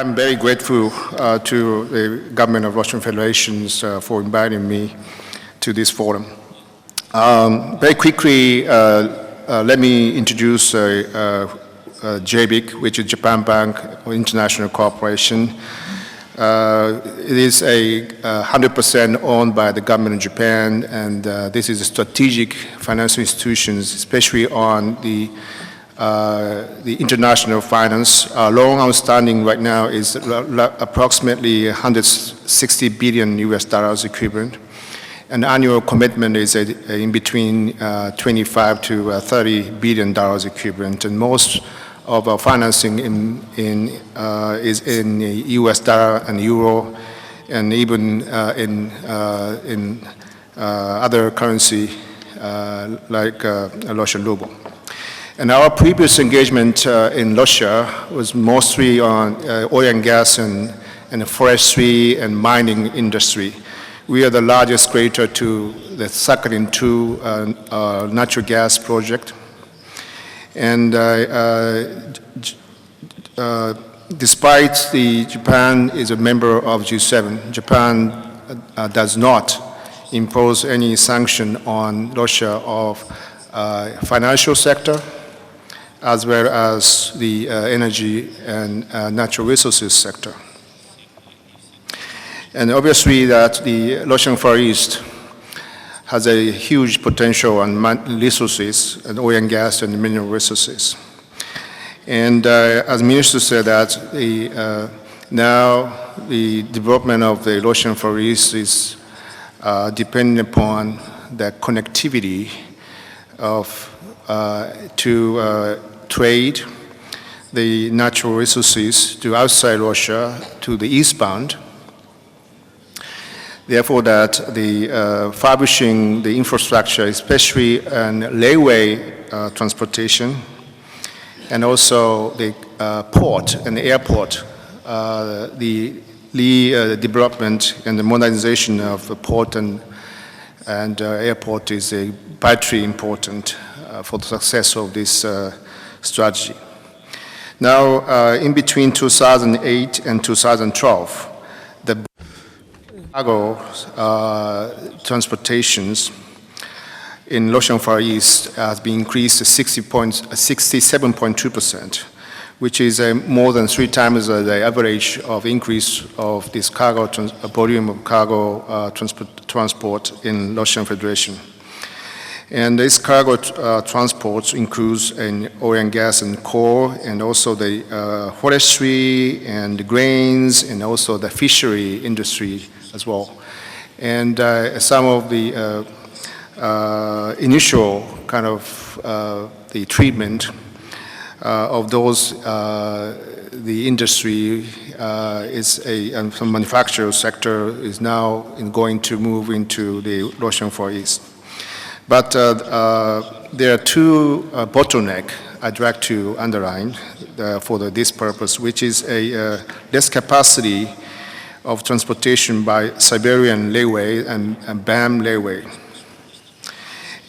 I'm very grateful to the government of Russian Federation for inviting me to this forum. Very quickly, let me introduce JBIC, which is Japan Bank International Corporation. It is 100% owned by the government of Japan, and this is a strategic financial institution, especially on the international finance. Our loan outstanding right now is approximately 160 billion US dollars equivalent. And annual commitment is in between 25 to 30 billion dollars equivalent. And most of our financing is in US dollar and euro, and even in other currency like Russian ruble. And our previous engagement in Russia was mostly on oil and gas and forestry and mining industry. We are the largest creditor to the Sakhalin-2 natural gas project. And despite Japan is a member of G7, Japan does not impose any sanction on Russia of financial sector, as well as the energy and natural resources sector. And obviously that the Russian Far East has a huge potential on resources, and oil and gas and mineral resources. And as Minister said that now the development of the Russian Far East is dependent upon the connectivity to trade the natural resources to outside Russia to the eastbound. Therefore, that the establishing the infrastructure, especially in railway transportation, and also the port and the airport, the development and the modernization of the port and airport is vitally important for the success of this strategy. Now, in between 2008 and 2012, the cargo transportations in Russian Far East has been increased to 67.2%, which is more than 3 times the average of increase of this cargo volume of cargo transport in Russian Federation. And this cargo transports includes oil and gas and coal, and also the forestry and the grains, and also the fishery industry as well. And some of the initial kind of the treatment of those, the industry and some manufacturing sector is now going to move into the Russian Far East. But there are 2 bottlenecks I'd like to underline for this purpose, which is less capacity of transportation by Siberian railway and BAM railway.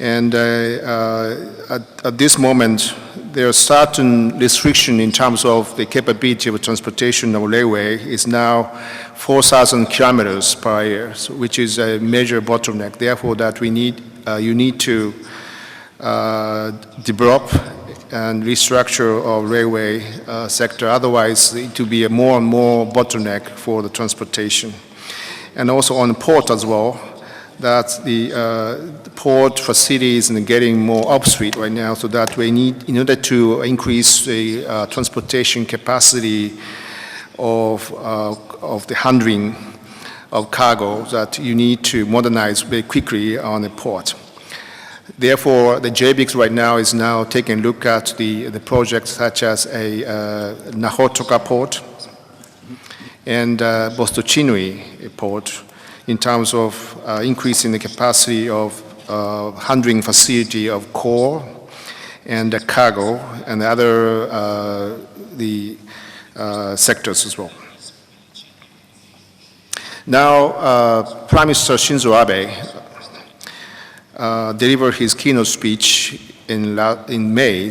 And at this moment, there are certain restrictions in terms of the capability of transportation of railway is now 4,000 kilometers per year, which is a major bottleneck. Therefore, that you need to develop and restructure our railway sector. Otherwise, it will be a more and more bottleneck for the transportation. And also on the port as well, that the port facilities are getting more obsolete right now, so that we need, in order to increase the transportation capacity of the handling of cargo, that you need to modernize very quickly on the port. Therefore, the JBIC right now is now taking a look at the projects such as Nakhotka port and Vostochnui port, in terms of increasing the capacity of handling facility of coal and the cargo and the other sectors as well. Now, Prime Minister Shinzo Abe delivered his keynote speech in May,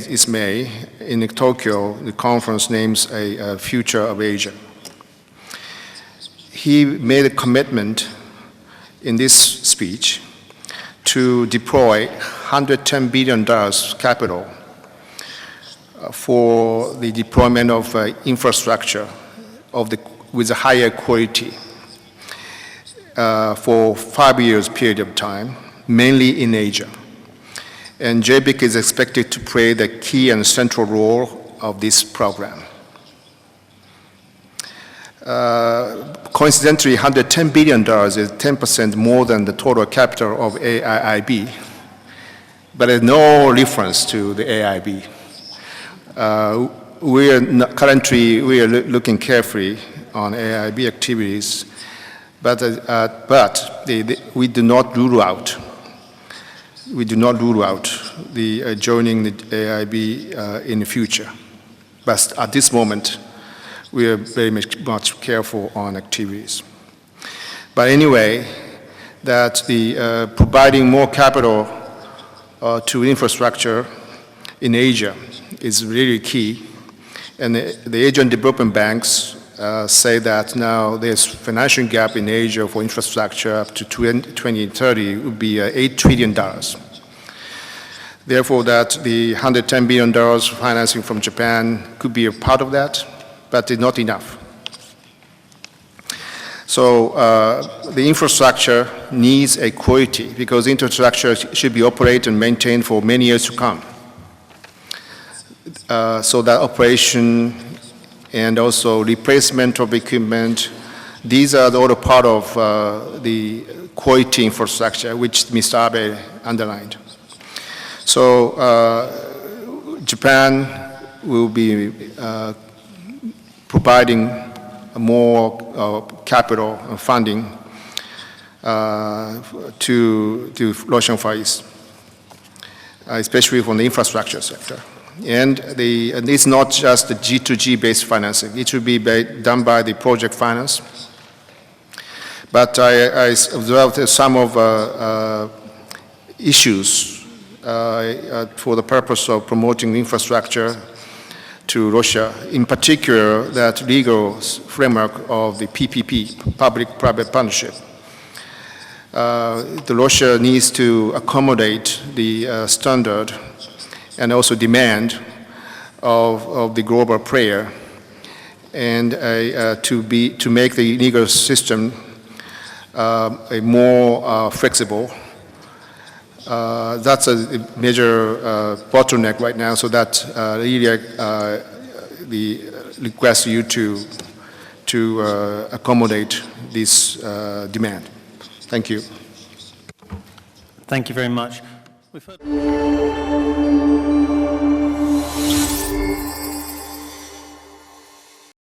in Tokyo. The conference names a future of Asia. he made a commitment in this speech to deploy $110 billion capital for the deployment of infrastructure with a higher quality for 5 years period of time, mainly in Asia. And JBIC is expected to play the key and central role of this program. Coincidentally, $110 billion is 10% more than the total capital of AIIB, but there's no reference to the AIIB. Currently, we are looking carefully on AIIB activities, but we do not rule out. We do not rule out the joining the AIIB in the future. But at this moment, we are very much careful on activities. But anyway, that the providing more capital to infrastructure in Asia is really key. And the Asian development banks say that now there's financial gap in Asia for infrastructure up to 2030 would be $8 trillion. Therefore, that the $110 billion financing from Japan could be a part of that, but it's not enough. So the infrastructure needs a quality because infrastructure should be operated and maintained for many years to come. So that operation and also replacement of equipment, these are all part of the quality infrastructure which Mr. Abe underlined. So Japan will be providing more capital and funding to Russian Far East, especially from the infrastructure sector. And it's not just the G2G based financing. It should be done by the project finance. But I observed some of issues for the purpose of promoting infrastructure to Russia, in particular that legal framework of the PPP, public-private partnership. Russia needs to accommodate the standard and also demand of the global player, and to make the legal system more flexible. That's a major bottleneck right now, so that really the request you to accommodate this demand. Thank you. Thank you very much. We've heard